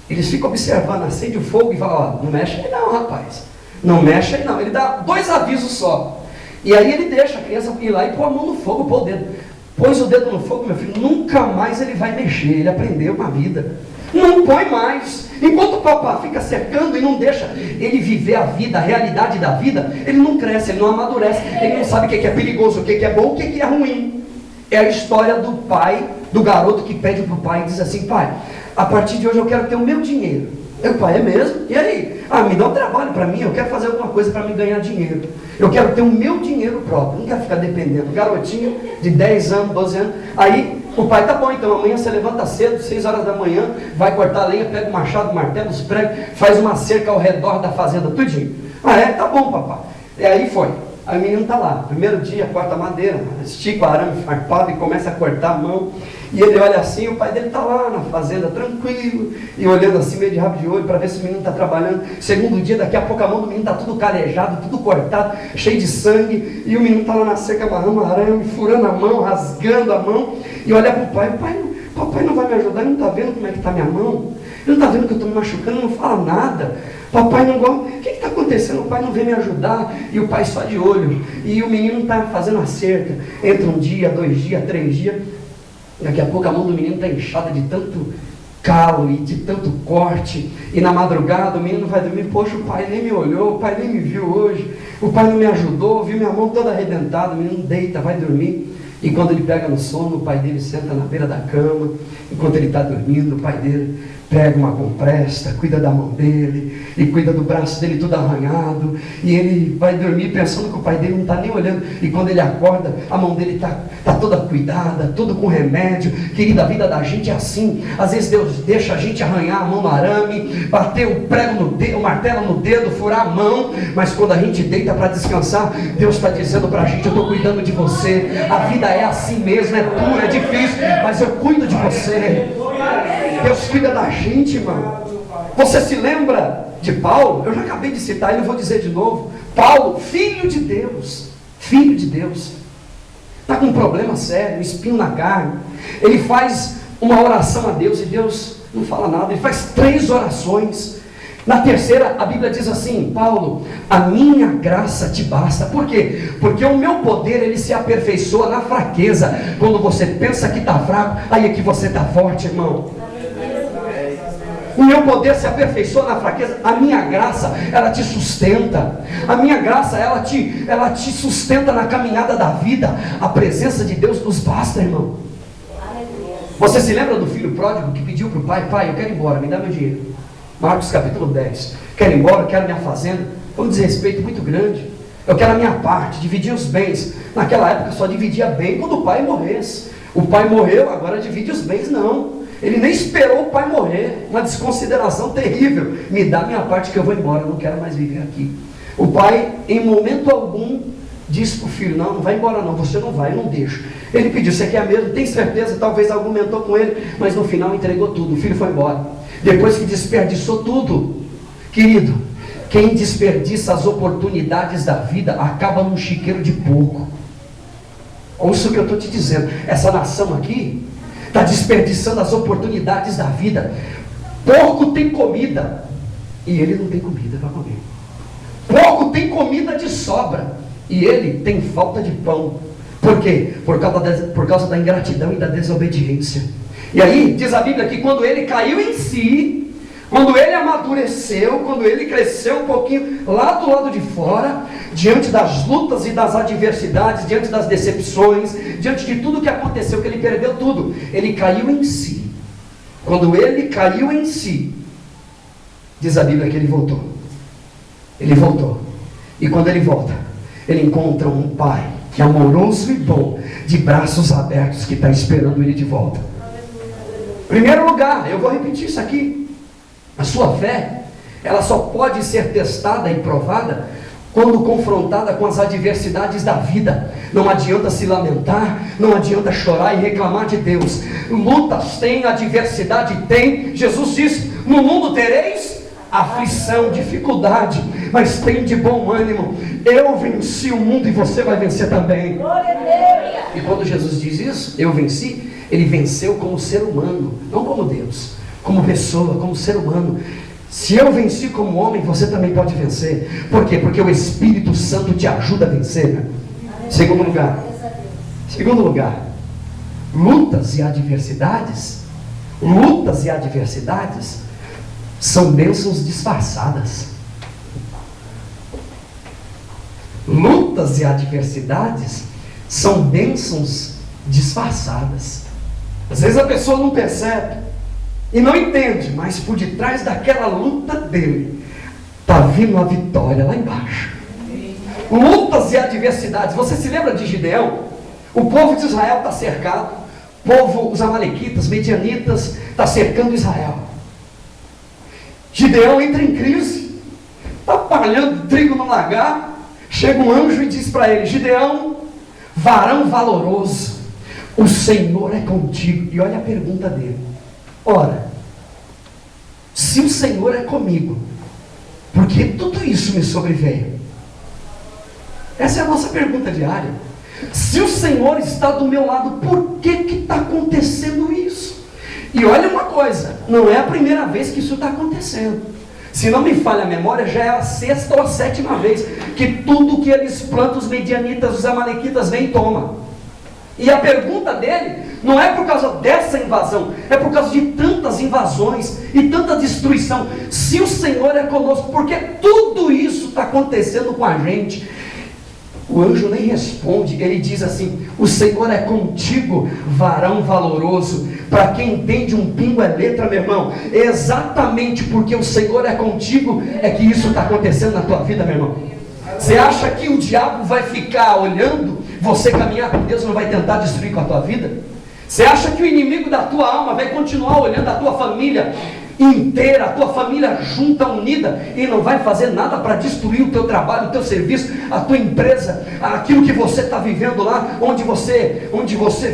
eles ficam observando, acende o fogo e falam, ó, não mexe aí não, rapaz, não mexe aí não. Ele dá 2 avisos só, e aí ele deixa a criança ir lá e pôr a mão no fogo, pôr o dedo. Pôs o dedo no fogo, meu filho, nunca mais ele vai mexer, ele aprendeu com a vida. Não põe mais. Enquanto o papá fica cercando e não deixa ele viver a vida, a realidade da vida, ele não cresce, ele não amadurece, ele não sabe o que é perigoso, o que é bom, o que é ruim. é a história do pai, do garoto que pede para o pai e diz assim: pai, a partir de hoje eu quero ter o meu dinheiro. E o pai: é mesmo? E aí? Me dá um trabalho para mim, eu quero fazer alguma coisa para me ganhar dinheiro. Eu quero ter o meu dinheiro próprio, não quero ficar dependendo. Garotinho de 10 anos, 12 anos. Aí o pai: tá bom, então amanhã você levanta cedo, 6 horas da manhã, vai cortar a lenha, pega o machado, o martelo, os pregos, faz uma cerca ao redor da fazenda, tudinho. Tá bom, papai. E aí foi. Aí o menino está lá, primeiro dia, corta a madeira, estica o arame farpado e começa a cortar a mão. E ele olha assim, o pai dele está lá na fazenda, tranquilo, e olhando assim, meio de rabo de olho, para ver se o menino está trabalhando. Segundo dia, daqui a pouco a mão do menino está tudo calejado, tudo cortado, cheio de sangue, e o menino está lá na cerca, amarrando arame, furando a mão, rasgando a mão, e olha para o pai: papai não vai me ajudar, ele não está vendo como é que está minha mão? Ele não está vendo que eu estou me machucando, não fala nada. Papai não gosta. O que está acontecendo? O pai não vem me ajudar. E o pai só de olho. E o menino está fazendo a cerca. Entra um dia, 2 dias, 3 dias. Daqui a pouco a mão do menino está inchada de tanto calo e de tanto corte. E na madrugada o menino vai dormir: poxa, o pai nem me olhou, o pai nem me viu hoje, o pai não me ajudou, viu minha mão toda arrebentada. O menino deita, vai dormir. E quando ele pega no sono, o pai dele senta na beira da cama. Enquanto ele está dormindo, o pai dele pega uma compressa, cuida da mão dele, e cuida do braço dele todo arranhado, e ele vai dormir pensando que o pai dele não está nem olhando, e quando ele acorda, a mão dele está toda cuidada, tudo com remédio. Querida, a vida da gente é assim. Às vezes Deus deixa a gente arranhar a mão no arame, bater o prego no dedo, o martelo no dedo, furar a mão, mas quando a gente deita para descansar, Deus está dizendo para a gente: eu estou cuidando de você. A vida é assim mesmo, é dura, é difícil, mas eu cuido de você. Deus cuida da gente, irmão. Você se lembra de Paulo? Eu já acabei de citar ele, eu vou dizer de novo. Paulo, filho de Deus, está com um problema sério, um espinho na carne. Ele faz uma oração a Deus e Deus não fala nada. Ele faz 3 orações. Na terceira, a Bíblia diz assim: Paulo, a minha graça te basta. Por quê? Porque o meu poder, ele se aperfeiçoa na fraqueza. Quando você pensa que está fraco, aí é que você está forte, irmão. O meu poder se aperfeiçoa na fraqueza. A minha graça, ela te sustenta. A minha graça, ela te sustenta na caminhada da vida. A presença de Deus nos basta, irmão. Você se lembra do filho pródigo que pediu para o pai: pai, eu quero ir embora, me dá meu dinheiro. Marcos capítulo 10. Quero ir embora, quero minha fazenda. Foi um desrespeito muito grande. Eu quero a minha parte, dividir os bens. Naquela época só dividia bem quando o pai morresse. O pai morreu, agora divide os bens. Não. Ele nem esperou o pai morrer. Uma desconsideração terrível. Me dá minha parte que eu vou embora, eu não quero mais viver aqui. O pai, em momento algum, disse para o filho: não vai embora não, você não vai, eu não deixo. Ele pediu: você quer mesmo? Tem certeza? Talvez argumentou com ele, mas no final entregou tudo. O filho foi embora. Depois que desperdiçou tudo, querido, quem desperdiça as oportunidades da vida acaba num chiqueiro de porco. Ouça o que eu estou te dizendo. Essa nação aqui está desperdiçando as oportunidades da vida. Porco tem comida e ele não tem comida para comer. Porco tem comida de sobra e ele tem falta de pão. Por quê? Por causa da ingratidão e da desobediência. E aí diz a Bíblia que quando ele caiu em si, quando ele amadureceu, quando ele cresceu um pouquinho lá do lado de fora, diante das lutas e das adversidades, diante das decepções, diante de tudo que aconteceu, que ele perdeu tudo, ele caiu em si. Quando ele caiu em si, diz a Bíblia que ele voltou. Ele voltou. E quando ele volta, ele encontra um pai que é amoroso e bom, de braços abertos, que está esperando ele de volta. Primeiro lugar, eu vou repetir isso aqui. A sua fé, ela só pode ser testada e provada quando confrontada com as adversidades da vida. Não adianta se lamentar, não adianta chorar e reclamar de Deus. Lutas tem, adversidade tem. Jesus disse: no mundo tereis aflição, dificuldade, mas tem de bom ânimo. Eu venci o mundo e você vai vencer também. E quando Jesus diz isso, eu venci, ele venceu como ser humano, não como Deus, como pessoa, como ser humano. Se eu venci como homem, você também pode vencer. Por quê? Porque o Espírito Santo te ajuda a vencer, né? Segundo lugar, lutas e adversidades são bênçãos disfarçadas. Lutas e adversidades são bênçãos disfarçadas. Às vezes a pessoa não percebe e não entende, mas por detrás daquela luta dele está vindo a vitória lá embaixo. Lutas e adversidades. Você se lembra de Gideão? O povo de Israel está cercado. O povo, os amalequitas, medianitas, está cercando Israel. Gideão entra em crise, está palhando trigo no lagar. Chega um anjo e diz para ele: Gideão, varão valoroso, o Senhor é contigo. E olha a pergunta dele: ora, se o Senhor é comigo, por que tudo isso me sobreveio? Essa é a nossa pergunta diária. Se o Senhor está do meu lado, por que está acontecendo isso? E olha uma coisa, não é a primeira vez que isso está acontecendo. Se não me falha a memória, já é a 6ª ou a 7ª vez que tudo que eles plantam, os medianitas, os amalequitas, vem e toma. E a pergunta dele não é por causa dessa invasão, é por causa de tantas invasões e tanta destruição. Se o Senhor é conosco, por que tudo isso está acontecendo com a gente? O anjo nem responde, ele diz assim: o Senhor é contigo, varão valoroso. Para quem entende, um pingo é letra, meu irmão. É exatamente porque o Senhor é contigo é que isso está acontecendo na tua vida, meu irmão. Você acha que o diabo vai ficar olhando você caminhar com Deus, não vai tentar destruir com a tua vida? Você acha que o inimigo da tua alma vai continuar olhando a tua família inteira, a tua família junta, unida, e não vai fazer nada para destruir o teu trabalho, o teu serviço, a tua empresa, aquilo que você está vivendo lá, onde você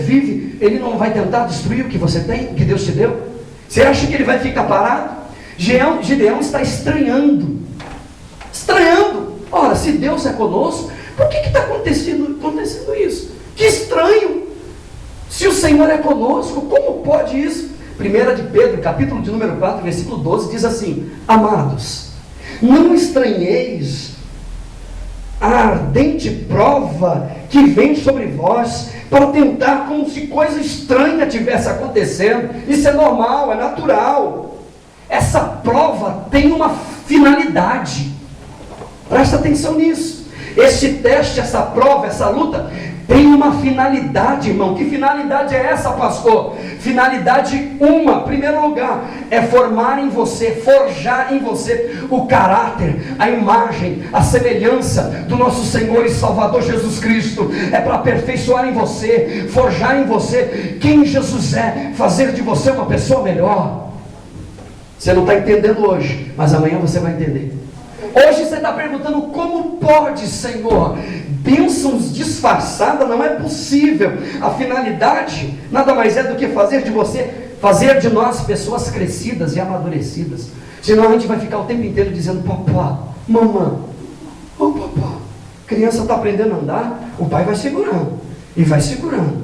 vive? Ele não vai tentar destruir o que você tem, o que Deus te deu? Você acha que ele vai ficar parado? Gideão está estranhando. Ora, se Deus é conosco, por que está acontecendo isso? Que estranho! Se o Senhor é conosco, como pode isso? 1 de Pedro, capítulo de número 4, versículo 12, diz assim: amados, não estranheis a ardente prova que vem sobre vós, para tentar como se coisa estranha tivesse acontecendo. Isso é normal, é natural. Essa prova tem uma finalidade. Presta atenção nisso. Esse teste, essa prova, essa luta tem uma finalidade, irmão. Que finalidade é essa, pastor? Finalidade uma, em primeiro lugar, é formar em você, forjar em você o caráter, a imagem, a semelhança do nosso Senhor e Salvador Jesus Cristo. É para aperfeiçoar em você, forjar em você quem Jesus é, fazer de você uma pessoa melhor. Você não está entendendo hoje, mas amanhã você vai entender. Hoje você está perguntando: como pode, Senhor? Bênçãos disfarçadas, não é possível. A finalidade nada mais é do que fazer de nós pessoas crescidas e amadurecidas. Senão a gente vai ficar o tempo inteiro dizendo: papá, mamãe, ô papá, criança está aprendendo a andar, o pai vai segurando, e vai segurando.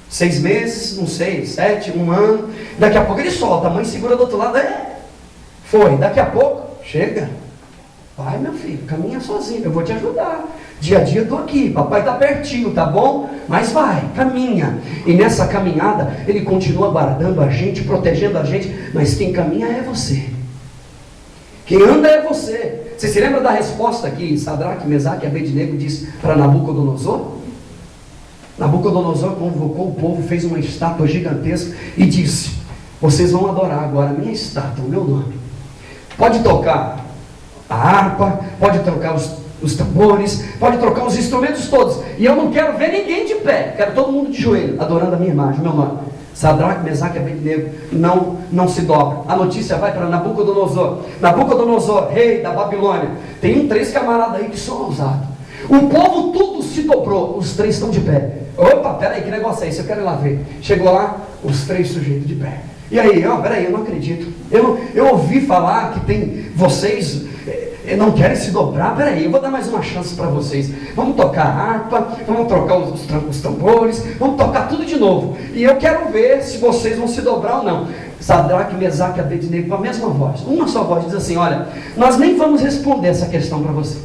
6 meses, não sei, 7, 1 ano, daqui a pouco ele solta, a mãe segura do outro lado, foi, daqui a pouco, chega. Vai, meu filho, caminha sozinho, eu vou te ajudar. Dia a dia eu estou aqui, papai está pertinho, tá bom? Mas vai, caminha. E nessa caminhada, ele continua guardando a gente, protegendo a gente. Mas quem caminha é você. Quem anda é você. Você se lembra da resposta que Sadraque, Mesaque e Abednego disse para Nabucodonosor? Nabucodonosor convocou o povo, fez uma estátua gigantesca e disse: vocês vão adorar agora a minha estátua, o meu nome. Pode tocar a harpa, pode trocar os tambores, pode trocar os instrumentos todos, e eu não quero ver ninguém de pé, quero todo mundo de joelho, adorando a minha imagem, o meu nome. Sadraque, Mesaque e Abednego não se dobra. A notícia vai para Nabucodonosor. Nabucodonosor, rei da Babilônia. Tem 3 camaradas aí que são ousados. O povo tudo se dobrou, os 3 estão de pé. Opa, peraí, que negócio é esse? Eu quero ir lá ver. Chegou lá, os 3 sujeitos de pé. E aí, peraí, eu não acredito. Eu ouvi falar que tem vocês não querem se dobrar. Peraí, eu vou dar mais uma chance para vocês. Vamos tocar a harpa, vamos trocar os tambores, vamos tocar tudo de novo. E eu quero ver se vocês vão se dobrar ou não. Sadraque, Mesaque e Abednego, com a mesma voz, uma só voz, diz assim: olha, nós nem vamos responder essa questão para você.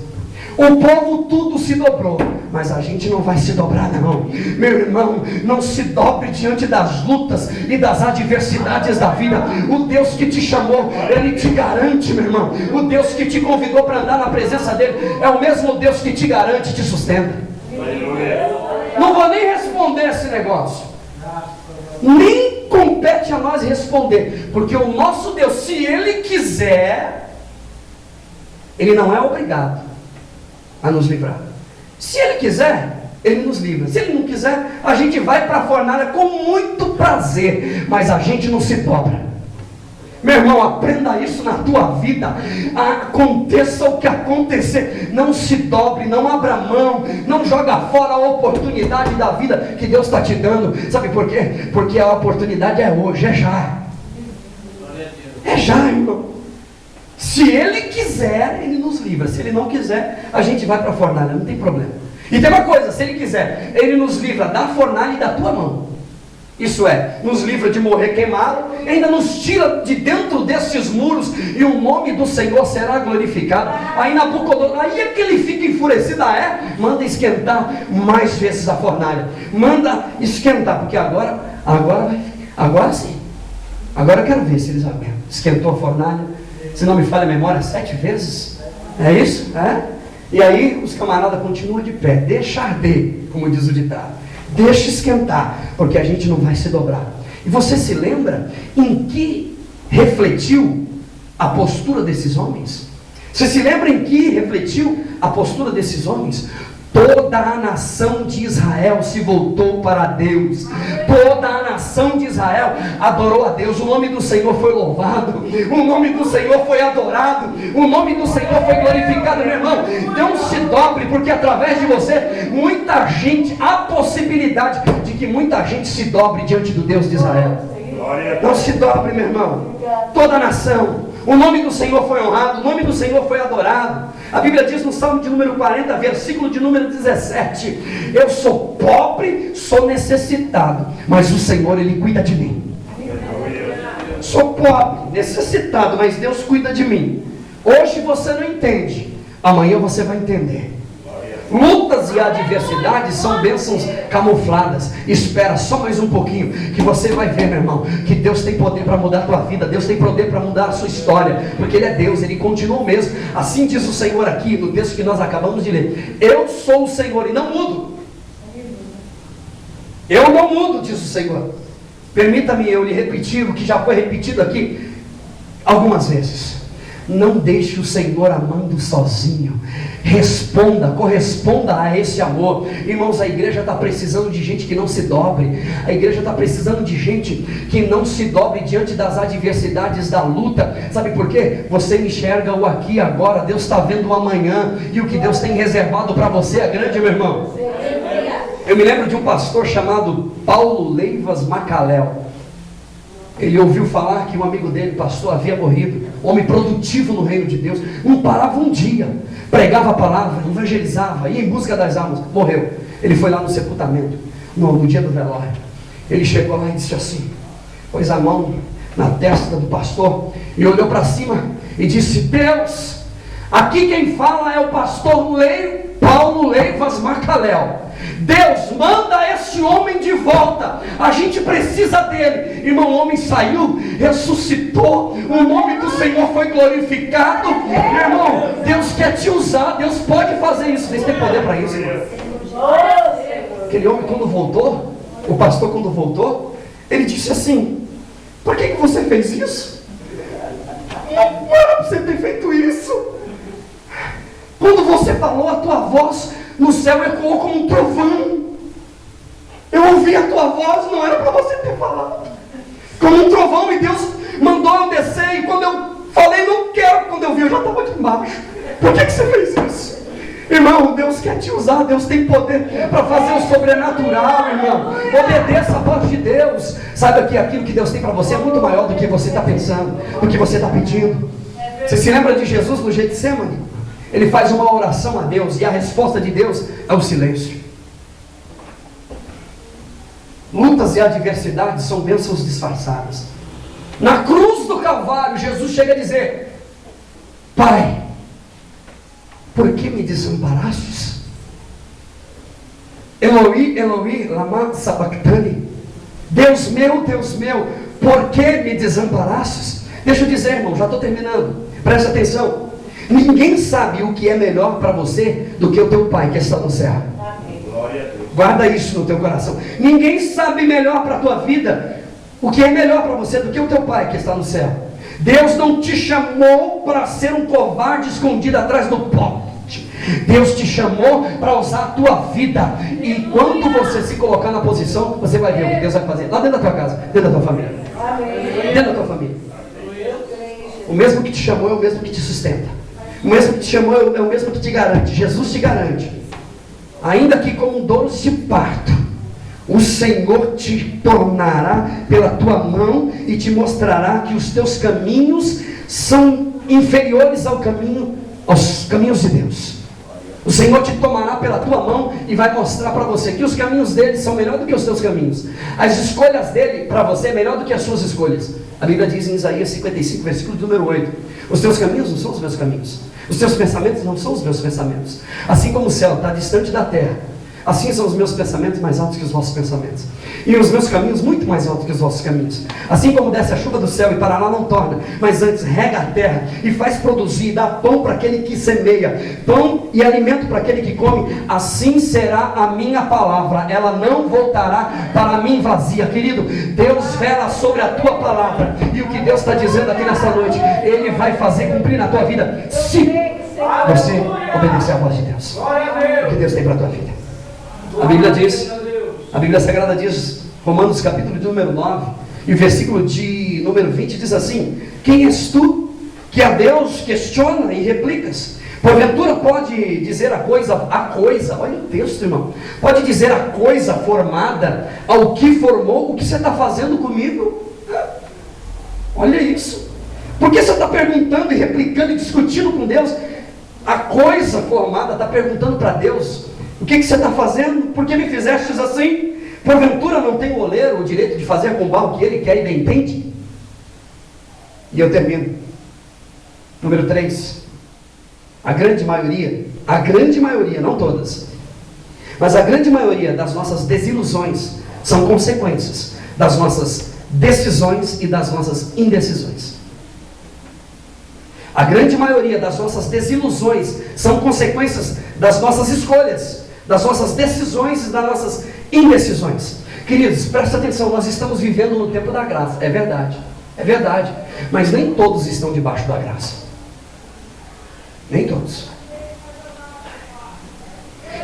O povo tudo se dobrou, mas a gente não vai se dobrar não. Meu irmão, não se dobre diante das lutas e das adversidades da vida. O Deus que te chamou, Ele te garante, meu irmão. O Deus que te convidou para andar na presença dEle é o mesmo Deus que te garante e te sustenta. Não vou nem responder responder esse negócio. Nem compete a nós responder, porque o nosso Deus, se Ele quiser, Ele não é obrigado a nos livrar. Se Ele quiser, Ele nos livra. Se Ele não quiser, a gente vai para a fornalha com muito prazer, mas a gente não se dobra. Meu irmão, aprenda isso na tua vida. Aconteça o que acontecer, não se dobre, não abra mão, não joga fora a oportunidade da vida que Deus está te dando. Sabe por quê? Porque a oportunidade é hoje, é já. É já, irmão. Se Ele quiser, Ele nos livra. Se Ele não quiser, a gente vai para a fornalha, não tem problema. E tem uma coisa, se Ele quiser, Ele nos livra da fornalha e da tua mão. Isso é, nos livra de morrer queimado, ainda nos tira de dentro desses muros, e o nome do Senhor será glorificado. Aí Nabucodonosor, aí é que ele fica enfurecido, manda esquentar mais vezes a fornalha, manda esquentar, porque agora sim, agora eu quero ver se eles aguentam. Esquentou a fornalha, se não me falha a memória, 7 vezes, é isso? E aí os camaradas continuam de pé, deixa arder, como diz o ditado. Deixa esquentar, porque a gente não vai se dobrar. E você se lembra em que refletiu a postura desses homens? Você se lembra em que refletiu a postura desses homens? Toda a nação de Israel se voltou para Deus. Toda a nação de Israel adorou a Deus. O nome do Senhor foi louvado. O nome do Senhor foi adorado. O nome do Senhor foi glorificado, meu irmão. Não se dobre, porque através de você, muita gente, há possibilidade de que muita gente se dobre diante do Deus de Israel. Não se dobre, meu irmão. Toda a nação. O nome do Senhor foi honrado, o nome do Senhor foi adorado. A Bíblia diz no Salmo de número 40, versículo de número 17: eu sou pobre, sou necessitado, mas o Senhor, Ele cuida de mim. Sou pobre, necessitado, mas Deus cuida de mim. Hoje você não entende, amanhã você vai entender. Lutas e adversidades são bênçãos camufladas. Espera só mais um pouquinho, que você vai ver, meu irmão, que Deus tem poder para mudar a tua vida. Deus tem poder para mudar a sua história, porque Ele é Deus, Ele continua o mesmo. Assim diz o Senhor aqui no texto que nós acabamos de ler: eu sou o Senhor e não mudo. Eu não mudo, diz o Senhor. Permita-me eu lhe repetir o que já foi repetido aqui algumas vezes. Não deixe o Senhor amando sozinho. Responda, corresponda a esse amor. Irmãos, a igreja está precisando de gente que não se dobre. A igreja está precisando de gente que não se dobre diante das adversidades da luta. Sabe por quê? Você enxerga o aqui e agora. Deus está vendo o amanhã. E o que Deus tem reservado para você é grande, meu irmão. Eu me lembro de um pastor chamado Paulo Leivas Macaléu. Ele ouviu falar que um amigo dele, pastor, havia morrido. Homem produtivo no reino de Deus. Não parava um dia. Pregava a palavra, evangelizava, ia em busca das almas. Morreu. Ele foi lá no sepultamento, no dia do velório. Ele chegou lá e disse assim, pôs a mão na testa do pastor e olhou para cima e disse: Deus, aqui quem fala é o pastor Paulo Leivas Macaléu. Deus, manda esse homem de volta. A gente precisa dele. Irmão, o homem saiu, ressuscitou. O nome do Senhor foi glorificado. Meu irmão, Deus quer te usar. Deus pode fazer isso. Deus tem poder para isso, irmão. Aquele homem, quando voltou, o pastor, quando voltou, ele disse assim: por que você fez isso? Não era para você ter feito isso. Quando você falou, a tua voz no céu ecoou como um trovão. Eu ouvi a tua voz, não era para você ter falado. Como um trovão, e Deus mandou eu descer. E quando eu falei, não quero, quando eu vi, eu já estava aqui embaixo. Por que você fez isso? Irmão, Deus quer te usar. Deus tem poder para fazer o sobrenatural, irmão. Obedeça a voz de Deus. Saiba que aquilo que Deus tem para você é muito maior do que você está pensando, do que você está pedindo. Você se lembra de Jesus no Getsemane? Ele faz uma oração a Deus, e a resposta de Deus é o silêncio. Lutas e adversidades são bênçãos disfarçadas. Na cruz do Calvário, Jesus chega a dizer: Pai, por que me desamparastes? Eloi, Eloi, lama sabachthani. Deus meu, por que me desamparastes? Deixa eu dizer, irmão, já estou terminando. Presta atenção. Ninguém sabe o que é melhor para você do que o teu Pai que está no céu. Guarda isso no teu coração. Ninguém sabe melhor para a tua vida o que é melhor para você do que o teu Pai que está no céu. Deus não te chamou para ser um covarde escondido atrás do poste. Deus te chamou para usar a tua vida. E quando você se colocar na posição, você vai ver o que Deus vai fazer lá dentro da tua casa, dentro da tua família. Dentro da tua família. O mesmo que te chamou é o mesmo que te sustenta. O mesmo que te chamou é o mesmo que te garante. Jesus te garante. Ainda que como douros de parto, o Senhor te tornará pela tua mão e te mostrará que os teus caminhos são inferiores aos caminhos de Deus. O Senhor te tomará pela tua mão e vai mostrar para você que os caminhos dele são melhor do que os teus caminhos. As escolhas dele para você é melhor do que as suas escolhas. A Bíblia diz em Isaías 55, versículo número 8: os teus caminhos não são os meus caminhos, os teus pensamentos não são os meus pensamentos. Assim como o céu está distante da terra, assim são os meus pensamentos mais altos que os vossos pensamentos, e os meus caminhos muito mais altos que os vossos caminhos. Assim como desce a chuva do céu e para lá não torna, mas antes rega a terra e faz produzir e dá pão para aquele que semeia, pão e alimento para aquele que come, assim será a minha palavra, ela não voltará para mim vazia. Querido, Deus vela sobre a tua palavra, e o que Deus está dizendo aqui nessa noite, Ele vai fazer cumprir na tua vida, se você obedecer à voz de Deus. O que Deus tem para a tua vida. A Bíblia diz, a Bíblia Sagrada diz, Romanos capítulo de número 9, e o versículo de número 20 diz assim: quem és tu que a Deus questiona e replicas? Porventura pode dizer a coisa, olha o texto, irmão, pode dizer a coisa formada ao que formou, o que você está fazendo comigo? Olha isso. Por que você está perguntando e replicando e discutindo com Deus? A coisa formada está perguntando para Deus: o que você está fazendo? Por que me fizestes assim? Porventura não tem o oleiro o direito de fazer com o barro o que ele quer e bem entende? E eu termino. Número 3. A grande maioria, não todas, mas a grande maioria das nossas desilusões são consequências das nossas decisões e das nossas indecisões. A grande maioria das nossas desilusões são consequências das nossas escolhas, das nossas decisões e das nossas indecisões. Queridos, presta atenção, nós estamos vivendo no tempo da graça, é verdade, mas nem todos estão debaixo da graça. Nem todos.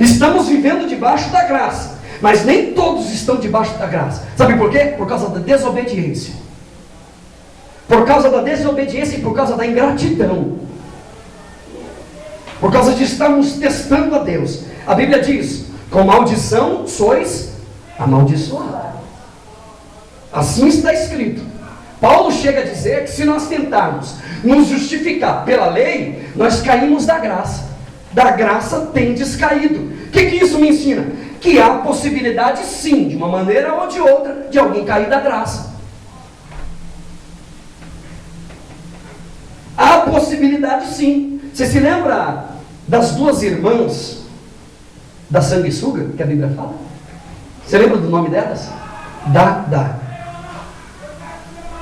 Estamos vivendo debaixo da graça, mas nem todos estão debaixo da graça. Sabe por quê? Por causa da desobediência. Por causa da desobediência e por causa da ingratidão. Por causa de estarmos testando a Deus. A Bíblia diz: com maldição sois amaldiçoados. Assim está escrito. Paulo chega a dizer que se nós tentarmos nos justificar pela lei, nós caímos da graça. Da graça tendes caído. O que isso me ensina? Que há possibilidade sim, de uma maneira ou de outra, de alguém cair da graça. Há possibilidade sim. Você se lembra das duas irmãs da sanguessuga, que a Bíblia fala? Você lembra do nome delas? Dá.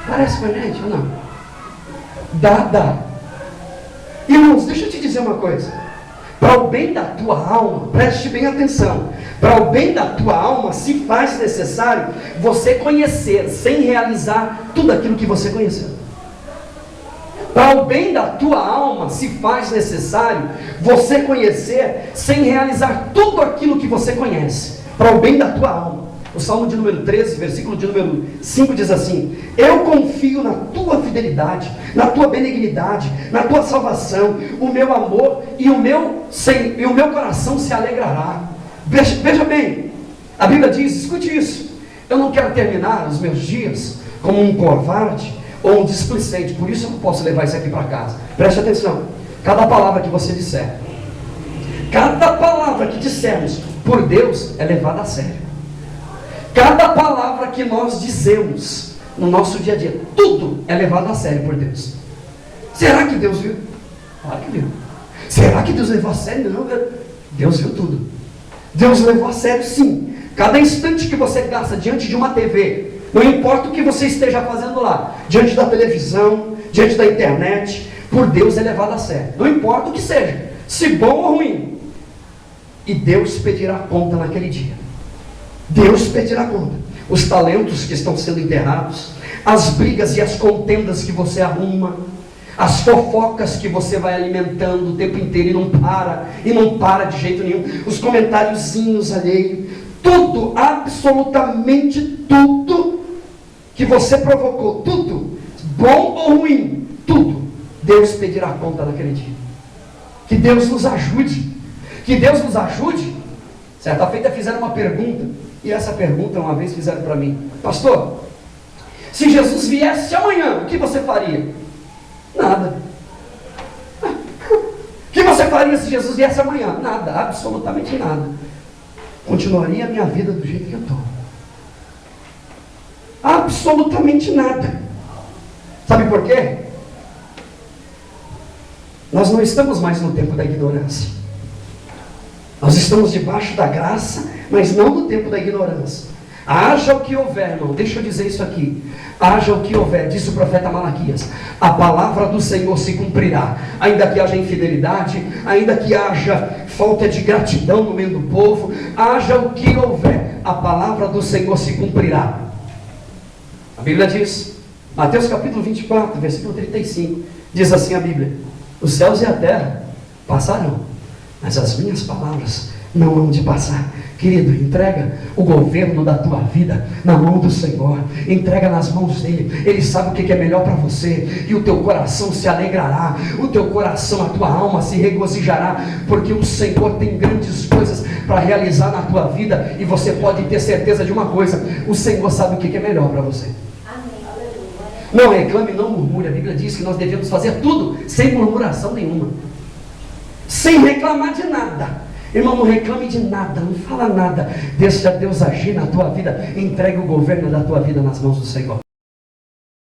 Parece com a gente ou não? Dá. Irmãos, deixa eu te dizer uma coisa. Para o bem da tua alma, preste bem atenção. Para o bem da tua alma, se faz necessário você conhecer, sem realizar tudo aquilo que você conheceu. Para o bem da tua alma, se faz necessário você conhecer, sem realizar tudo aquilo que você conhece. Para o bem da tua alma. O Salmo de número 13, versículo de número 5 diz assim: eu confio na tua fidelidade, na tua benignidade, na tua salvação, o meu amor e o meu coração se alegrará. Veja bem, a Bíblia diz, escute isso: eu não quero terminar os meus dias como um covarde ou um displicente, por isso eu não posso levar isso aqui para casa. Preste atenção, cada palavra que você disser, cada palavra que dissermos por Deus é levada a sério. Cada palavra que nós dizemos no nosso dia a dia, tudo é levado a sério por Deus. Será que Deus viu? Claro que viu. Será que Deus levou a sério? Não, Deus viu tudo. Deus levou a sério sim. Cada instante que você gasta diante de uma TV, não importa o que você esteja fazendo lá, diante da televisão, diante da internet, por Deus é levado a sério. Não importa o que seja, se bom ou ruim. E Deus pedirá conta naquele dia. Deus pedirá conta. Os talentos que estão sendo enterrados, as brigas e as contendas que você arruma, as fofocas que você vai alimentando o tempo inteiro e não para de jeito nenhum, os comentáriozinhos alheios, tudo, absolutamente tudo que você provocou, tudo, bom ou ruim, tudo, Deus pedirá conta naquele dia. Que Deus nos ajude, que Deus nos ajude. Certa feita fizeram uma pergunta, e essa pergunta uma vez fizeram para mim: pastor, se Jesus viesse amanhã, o que você faria? Nada. O que você faria se Jesus viesse amanhã? Nada, absolutamente nada. Continuaria a minha vida do jeito que eu estou. Absolutamente nada. Sabe por quê? Nós não estamos mais no tempo da ignorância. Nós estamos debaixo da graça, mas não no tempo da ignorância. Haja o que houver, irmão, deixa eu dizer isso aqui. Haja o que houver, disse o profeta Malaquias, a palavra do Senhor se cumprirá. Ainda que haja infidelidade, ainda que haja falta de gratidão no meio do povo, haja o que houver, a palavra do Senhor se cumprirá. A Bíblia diz, Mateus capítulo 24, versículo 35, diz assim a Bíblia: os céus e a terra passarão, mas as minhas palavras não hão de passar. Querido, entrega o governo da tua vida na mão do Senhor, entrega nas mãos dele. Ele sabe o que é melhor para você, e o teu coração se alegrará, o teu coração, a tua alma se regozijará, porque o Senhor tem grandes coisas para realizar na tua vida, e você pode ter certeza de uma coisa: o Senhor sabe o que é melhor para você. Não reclame, não murmure. A Bíblia diz que nós devemos fazer tudo sem murmuração nenhuma, sem reclamar de nada. Irmão, não reclame de nada, não fala nada. Deixa Deus agir na tua vida. Entregue o governo da tua vida nas mãos do Senhor.